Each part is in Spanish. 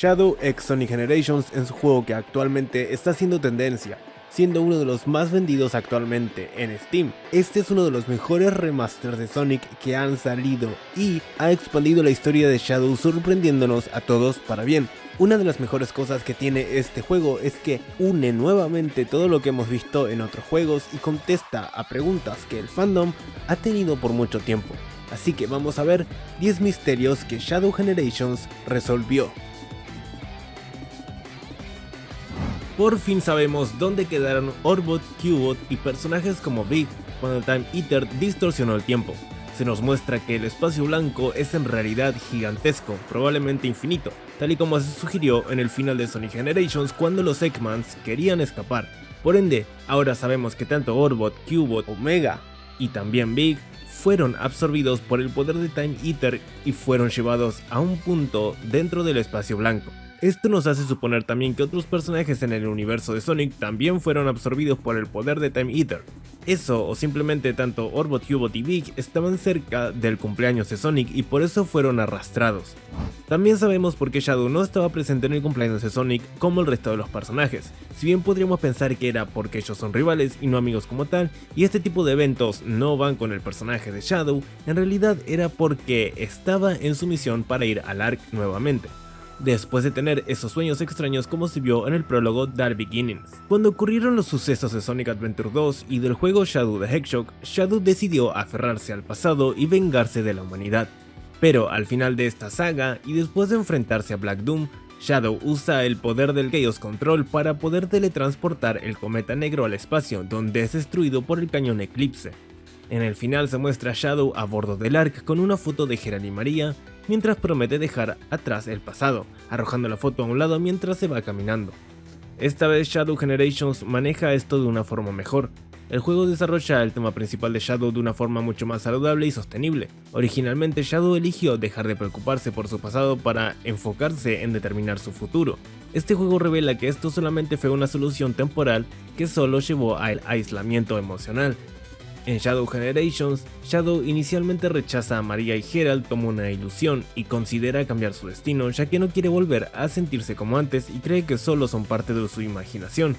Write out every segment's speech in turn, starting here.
Shadow x Sonic Generations es un juego que actualmente está haciendo tendencia, siendo uno de los más vendidos actualmente en Steam. Este es uno de los mejores remasters de Sonic que han salido y ha expandido la historia de Shadow, sorprendiéndonos a todos para bien. Una de las mejores cosas que tiene este juego es que une nuevamente todo lo que hemos visto en otros juegos y contesta a preguntas que el fandom ha tenido por mucho tiempo. Así que vamos a ver 10 misterios que Shadow Generations resolvió. Por fin sabemos dónde quedaron Orbot, Cubot y personajes como Big cuando el Time Eater distorsionó el tiempo. Se nos muestra que el espacio blanco es en realidad gigantesco, probablemente infinito, tal y como se sugirió en el final de Sonic Generations cuando los Eggmans querían escapar. Por ende, ahora sabemos que tanto Orbot, Cubot, Omega y también Big fueron absorbidos por el poder de Time Eater y fueron llevados a un punto dentro del espacio blanco. Esto nos hace suponer también que otros personajes en el universo de Sonic también fueron absorbidos por el poder de Time Eater. Eso, o simplemente tanto Orbot, Cubot y Big estaban cerca del cumpleaños de Sonic y por eso fueron arrastrados. También sabemos por qué Shadow no estaba presente en el cumpleaños de Sonic como el resto de los personajes. Si bien podríamos pensar que era porque ellos son rivales y no amigos como tal, y este tipo de eventos no van con el personaje de Shadow, en realidad era porque estaba en su misión para ir al Ark nuevamente, después de tener esos sueños extraños como se vio en el prólogo Dark Beginnings. Cuando ocurrieron los sucesos de Sonic Adventure 2 y del juego Shadow the Hedgehog, Shadow decidió aferrarse al pasado y vengarse de la humanidad. Pero al final de esta saga, y después de enfrentarse a Black Doom, Shadow usa el poder del Chaos Control para poder teletransportar el cometa negro al espacio, donde es destruido por el cañón Eclipse. En el final se muestra a Shadow a bordo del Ark con una foto de Geralt y Maria, mientras promete dejar atrás el pasado, arrojando la foto a un lado mientras se va caminando. Esta vez Shadow Generations maneja esto de una forma mejor. El juego desarrolla el tema principal de Shadow de una forma mucho más saludable y sostenible. Originalmente Shadow eligió dejar de preocuparse por su pasado para enfocarse en determinar su futuro. Este juego revela que esto solamente fue una solución temporal que solo llevó al aislamiento emocional. En Shadow Generations, Shadow inicialmente rechaza a Maria y Geralt como una ilusión y considera cambiar su destino, ya que no quiere volver a sentirse como antes y cree que solo son parte de su imaginación.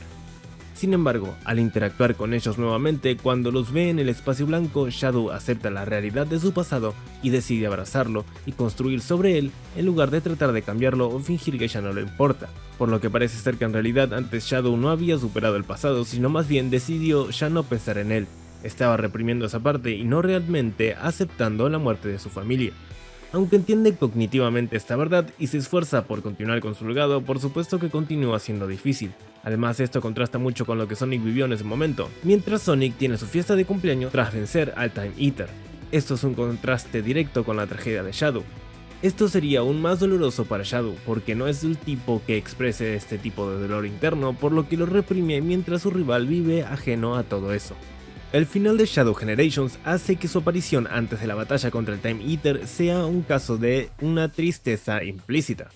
Sin embargo, al interactuar con ellos nuevamente, cuando los ve en el espacio blanco, Shadow acepta la realidad de su pasado y decide abrazarlo y construir sobre él en lugar de tratar de cambiarlo o fingir que ya no le importa. Por lo que parece ser que en realidad antes Shadow no había superado el pasado, sino más bien decidió ya no pensar en él. Estaba reprimiendo esa parte y no realmente aceptando la muerte de su familia. Aunque entiende cognitivamente esta verdad y se esfuerza por continuar con su legado, por supuesto que continúa siendo difícil. Además, esto contrasta mucho con lo que Sonic vivió en ese momento, mientras Sonic tiene su fiesta de cumpleaños tras vencer al Time Eater. Esto es un contraste directo con la tragedia de Shadow. Esto sería aún más doloroso para Shadow, porque no es el tipo que exprese este tipo de dolor interno, por lo que lo reprime mientras su rival vive ajeno a todo eso. El final de Shadow Generations hace que su aparición antes de la batalla contra el Time Eater sea un caso de una tristeza implícita.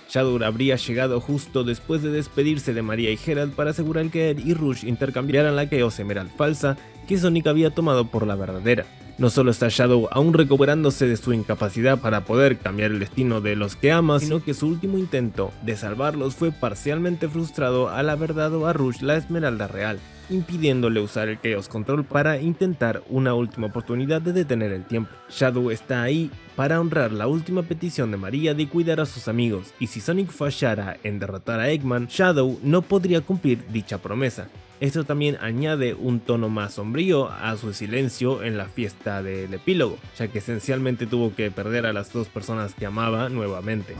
Shadow habría llegado justo después de despedirse de Maria y Geralt para asegurar que Ed y Rouge intercambiaran la Chaos Emerald falsa que Sonic había tomado por la verdadera. No solo está Shadow aún recuperándose de su incapacidad para poder cambiar el destino de los que ama, sino que su último intento de salvarlos fue parcialmente frustrado al haber dado a Rouge la Esmeralda real, impidiéndole usar el Chaos Control para intentar una última oportunidad de detener el tiempo. Shadow está ahí para honrar la última petición de Maria de cuidar a sus amigos, y si Sonic fallara en derrotar a Eggman, Shadow no podría cumplir dicha promesa. Esto también añade un tono más sombrío a su silencio en la fiesta del epílogo, ya que esencialmente tuvo que perder a las dos personas que amaba nuevamente.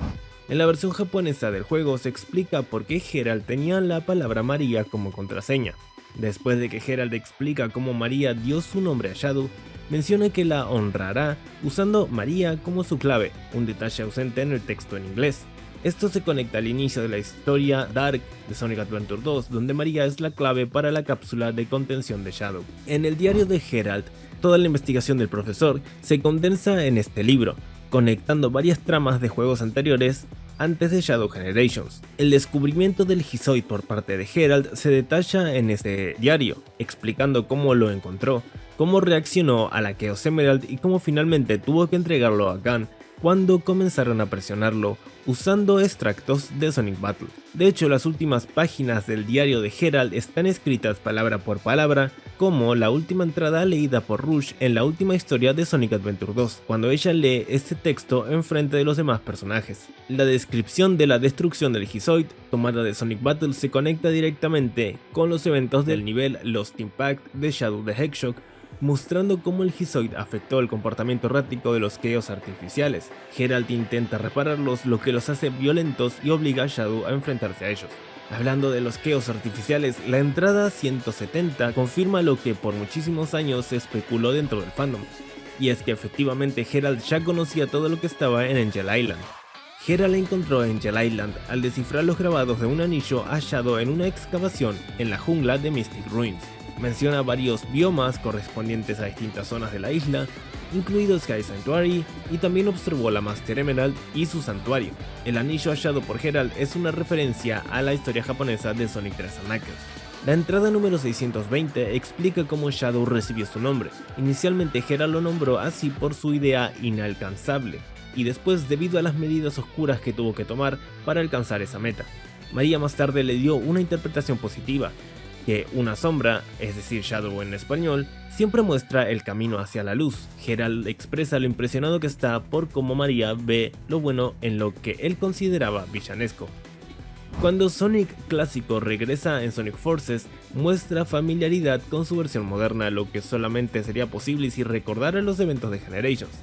En la versión japonesa del juego se explica por qué Geralt tenía la palabra Maria como contraseña. Después de que Geralt explica cómo Maria dio su nombre a Shadow, menciona que la honrará usando Maria como su clave, un detalle ausente en el texto en inglés. Esto se conecta al inicio de la historia Dark de Sonic Adventure 2, donde Maria es la clave para la cápsula de contención de Shadow. En el diario de Geralt, toda la investigación del profesor se condensa en este libro, conectando varias tramas de juegos anteriores antes de Shadow Generations. El descubrimiento del Gizoid por parte de Geralt se detalla en este diario, explicando cómo lo encontró, cómo reaccionó a la Chaos Emerald y cómo finalmente tuvo que entregarlo a Gunn, cuando comenzaron a presionarlo usando extractos de Sonic Battle. De hecho, las últimas páginas del diario de Geralt están escritas palabra por palabra, como la última entrada leída por Rush en la última historia de Sonic Adventure 2, cuando ella lee este texto en frente de los demás personajes. La descripción de la destrucción del Gizoid, tomada de Sonic Battle, se conecta directamente con los eventos del nivel Lost Impact de Shadow the Hedgehog, mostrando cómo el Gizoid afectó el comportamiento errático de los Chaos artificiales. Geralt intenta repararlos, lo que los hace violentos y obliga a Shadow a enfrentarse a ellos. Hablando de los Chaos artificiales, la entrada 170 confirma lo que por muchísimos años se especuló dentro del fandom, y es que efectivamente Geralt ya conocía todo lo que estaba en Angel Island. Geralt encontró Angel Island al descifrar los grabados de un anillo hallado en una excavación en la jungla de Mystic Ruins. Menciona varios biomas correspondientes a distintas zonas de la isla, incluido Sky Sanctuary, y también observó la Master Emerald y su santuario. El anillo hallado por Geralt es una referencia a la historia japonesa de Sonic 3 and Knuckles. La entrada número 620 explica cómo Shadow recibió su nombre. Inicialmente Geralt lo nombró así por su idea inalcanzable, y después debido a las medidas oscuras que tuvo que tomar para alcanzar esa meta. María más tarde le dio una interpretación positiva, que una sombra, es decir Shadow en español, siempre muestra el camino hacia la luz. Geralt expresa lo impresionado que está por cómo María ve lo bueno en lo que él consideraba villanesco. Cuando Sonic clásico regresa en Sonic Forces, muestra familiaridad con su versión moderna, lo que solamente sería posible si recordara los eventos de Generations.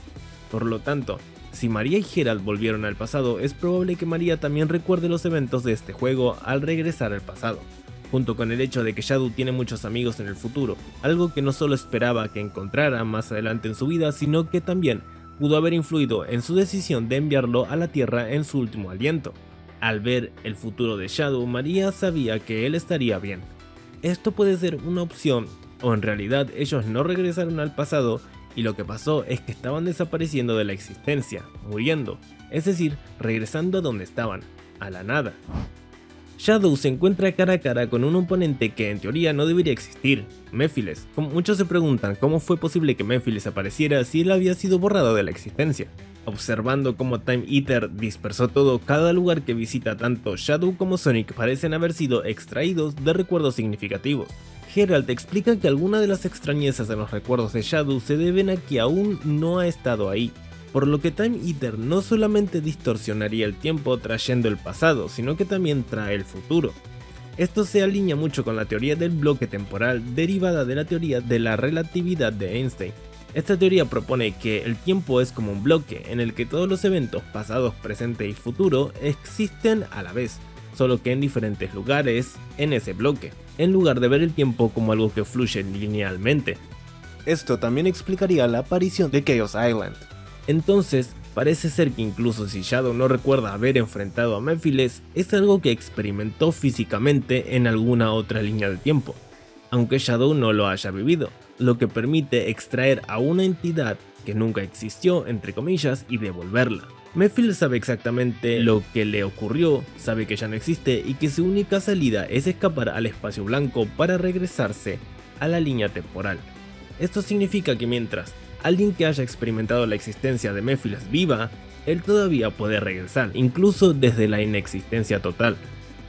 Por lo tanto, si María y Geralt volvieron al pasado, es probable que María también recuerde los eventos de este juego al regresar al pasado, junto con el hecho de que Shadow tiene muchos amigos en el futuro, algo que no solo esperaba que encontrara más adelante en su vida, sino que también pudo haber influido en su decisión de enviarlo a la Tierra en su último aliento. Al ver el futuro de Shadow, María sabía que él estaría bien. Esto puede ser una opción, o en realidad ellos no regresaron al pasado y lo que pasó es que estaban desapareciendo de la existencia, muriendo, es decir, regresando a donde estaban, a la nada. Shadow se encuentra cara a cara con un oponente que en teoría no debería existir, Mephiles. Muchos se preguntan cómo fue posible que Mephiles apareciera si él había sido borrado de la existencia. Observando cómo Time Eater dispersó todo, cada lugar que visita tanto Shadow como Sonic parecen haber sido extraídos de recuerdos significativos. Geralt explica que algunas de las extrañezas en los recuerdos de Shadow se deben a que aún no ha estado ahí, por lo que Time Eater no solamente distorsionaría el tiempo trayendo el pasado, sino que también trae el futuro. Esto se alinea mucho con la teoría del bloque temporal derivada de la teoría de la relatividad de Einstein. Esta teoría propone que el tiempo es como un bloque en el que todos los eventos pasados, presente y futuro existen a la vez, solo que en diferentes lugares en ese bloque, en lugar de ver el tiempo como algo que fluye linealmente. Esto también explicaría la aparición de Chaos Island. Entonces, parece ser que incluso si Shadow no recuerda haber enfrentado a Mephiles, es algo que experimentó físicamente en alguna otra línea de tiempo, aunque Shadow no lo haya vivido, lo que permite extraer a una entidad que nunca existió, entre comillas, y devolverla. Mephiles sabe exactamente lo que le ocurrió, sabe que ya no existe y que su única salida es escapar al espacio blanco para regresarse a la línea temporal. Esto significa que mientras alguien que haya experimentado la existencia de Mephiles viva, él todavía puede regresar, incluso desde la inexistencia total.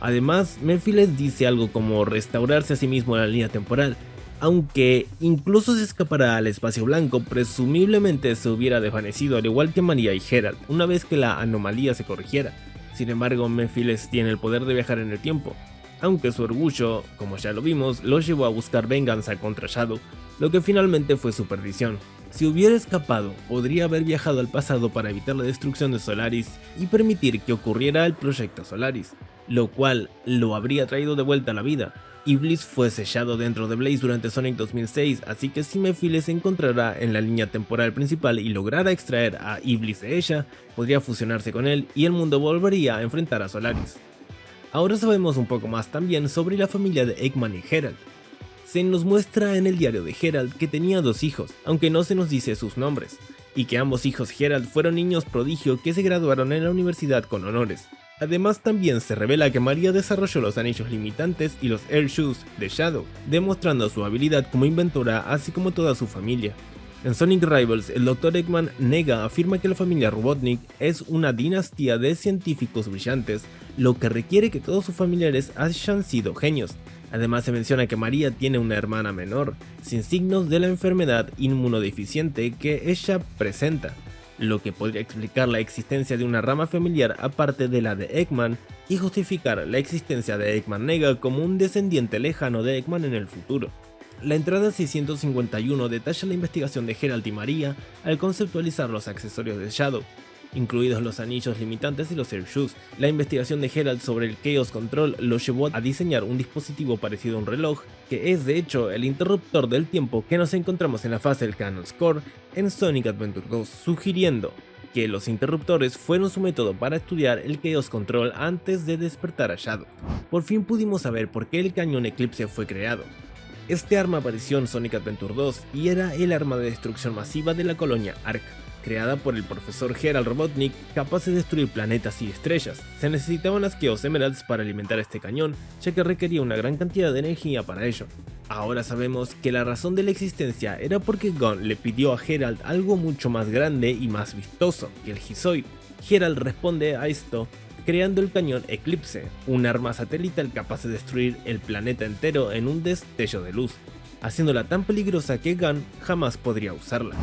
Además, Mephiles dice algo como restaurarse a sí mismo en la línea temporal, aunque incluso si escapara al espacio blanco, presumiblemente se hubiera desvanecido al igual que María y Geralt, una vez que la anomalía se corrigiera. Sin embargo, Mephiles tiene el poder de viajar en el tiempo, aunque su orgullo, como ya lo vimos, lo llevó a buscar venganza contra Shadow, lo que finalmente fue su perdición. Si hubiera escapado, podría haber viajado al pasado para evitar la destrucción de Solaris y permitir que ocurriera el proyecto Solaris, lo cual lo habría traído de vuelta a la vida. Iblis fue sellado dentro de Blaze durante Sonic 2006, así que si Mephiles se encontrara en la línea temporal principal y lograra extraer a Iblis de ella, podría fusionarse con él y el mundo volvería a enfrentar a Solaris. Ahora sabemos un poco más también sobre la familia de Eggman y Geralt. Se nos muestra en el diario de Geralt que tenía 2 hijos, aunque no se nos dice sus nombres, y que ambos hijos Geralt fueron niños prodigio que se graduaron en la universidad con honores. Además también se revela que María desarrolló los anillos limitantes y los Air Shoes de Shadow, demostrando su habilidad como inventora así como toda su familia. En Sonic Rivals, el Dr. Eggman afirma que la familia Robotnik es una dinastía de científicos brillantes, lo que requiere que todos sus familiares hayan sido genios. Además se menciona que María tiene una hermana menor, sin signos de la enfermedad inmunodeficiente que ella presenta, lo que podría explicar la existencia de una rama familiar aparte de la de Eggman y justificar la existencia de Eggman como un descendiente lejano de Eggman en el futuro. La entrada 651 detalla la investigación de Geralt y María al conceptualizar los accesorios de Shadow, incluidos los anillos limitantes y los Air Shoes. La investigación de Geralt sobre el Chaos Control lo llevó a diseñar un dispositivo parecido a un reloj, que es de hecho el interruptor del tiempo que nos encontramos en la fase del Canon's Core en Sonic Adventure 2, sugiriendo que los interruptores fueron su método para estudiar el Chaos Control antes de despertar a Shadow. Por fin pudimos saber por qué el cañón Eclipse fue creado. Este arma apareció en Sonic Adventure 2 y era el arma de destrucción masiva de la colonia Ark, creada por el profesor Geralt Robotnik, capaz de destruir planetas y estrellas. Se necesitaban las Chaos Emeralds para alimentar este cañón, ya que requería una gran cantidad de energía para ello. Ahora sabemos que la razón de la existencia era porque Gon le pidió a Geralt algo mucho más grande y más vistoso que el Gizoid. Geralt responde a esto creando el cañón Eclipse, un arma satelital capaz de destruir el planeta entero en un destello de luz, haciéndola tan peligrosa que Gon jamás podría usarla.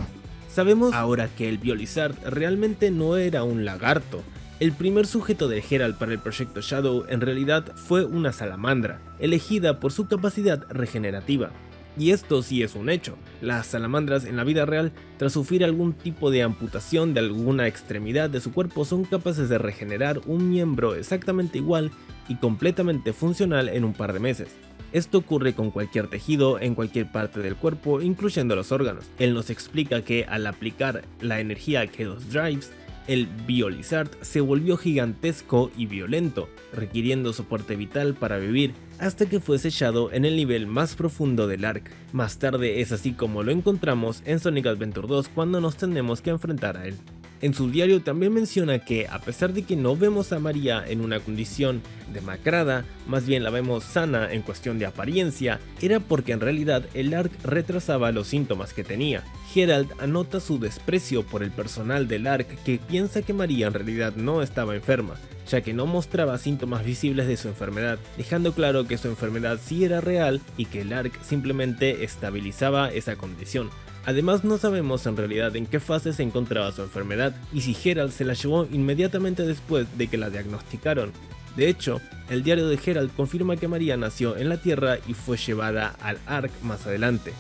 Sabemos ahora que el Biolizard realmente no era un lagarto. El primer sujeto de Geralt para el proyecto Shadow en realidad fue una salamandra, elegida por su capacidad regenerativa. Y esto sí es un hecho. Las salamandras en la vida real, tras sufrir algún tipo de amputación de alguna extremidad de su cuerpo, son capaces de regenerar un miembro exactamente igual y completamente funcional en un par de meses. Esto ocurre con cualquier tejido en cualquier parte del cuerpo, incluyendo los órganos. Él nos explica que al aplicar la energía Chaos Drives, el Biolizard se volvió gigantesco y violento, requiriendo soporte vital para vivir, hasta que fue sellado en el nivel más profundo del Ark. Más tarde es así como lo encontramos en Sonic Adventure 2 cuando nos tenemos que enfrentar a él. En su diario también menciona que, a pesar de que no vemos a María en una condición demacrada, más bien la vemos sana en cuestión de apariencia, era porque en realidad el Ark retrasaba los síntomas que tenía. Geralt anota su desprecio por el personal del Ark, que piensa que María en realidad no estaba enferma, ya que no mostraba síntomas visibles de su enfermedad, dejando claro que su enfermedad sí era real y que el Ark simplemente estabilizaba esa condición. Además no sabemos en realidad en qué fase se encontraba su enfermedad y si Geralt se la llevó inmediatamente después de que la diagnosticaron. De hecho, el diario de Geralt confirma que María nació en la Tierra y fue llevada al Ark más adelante.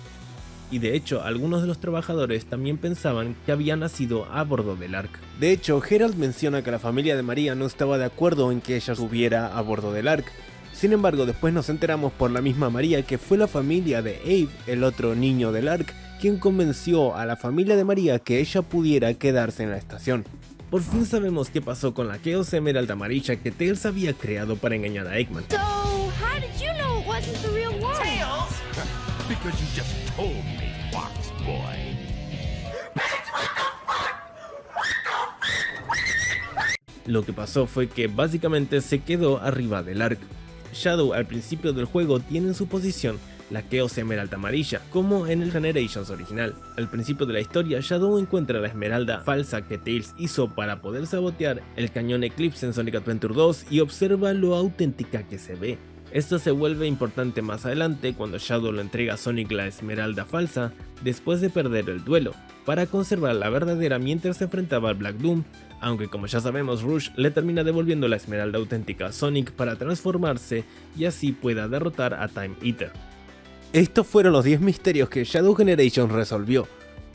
Y de hecho, algunos de los trabajadores también pensaban que había nacido a bordo del Ark. De hecho, Geralt menciona que la familia de María no estaba de acuerdo en que ella subiera a bordo del Ark. Sin embargo, después nos enteramos por la misma María que fue la familia de Abe, el otro niño del Ark, quien convenció a la familia de María que ella pudiera quedarse en la estación. Por fin sabemos qué pasó con la Chaos Emerald amarilla que Tails había creado para engañar a Eggman. So, how did you know it wasn't the real one? Tails! Because you just told me, Fox Boy. Lo que pasó fue que básicamente se quedó arriba del Ark. Shadow al principio del juego tiene en su posición la Chaos Emerald amarilla, como en el Generations original. Al principio de la historia, Shadow encuentra la esmeralda falsa que Tails hizo para poder sabotear el cañón Eclipse en Sonic Adventure 2 y observa lo auténtica que se ve. Esto se vuelve importante más adelante cuando Shadow le entrega a Sonic la esmeralda falsa después de perder el duelo, para conservar la verdadera mientras se enfrentaba al Black Doom, aunque como ya sabemos Rouge le termina devolviendo la esmeralda auténtica a Sonic para transformarse y así pueda derrotar a Time Eater. Estos fueron los 10 misterios que Shadow Generations resolvió.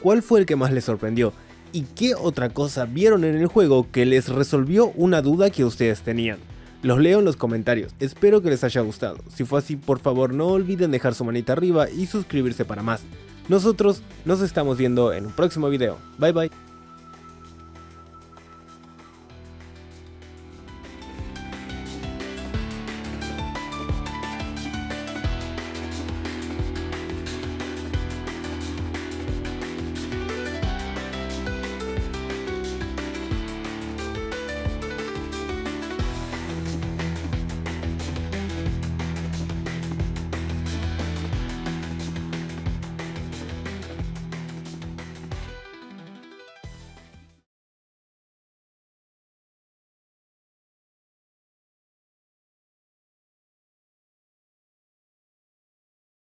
¿Cuál fue el que más les sorprendió? ¿Y qué otra cosa vieron en el juego que les resolvió una duda que ustedes tenían? Los leo en los comentarios, espero que les haya gustado. Si fue así, por favor no olviden dejar su manita arriba y suscribirse para más. Nosotros nos estamos viendo en un próximo video. Bye bye.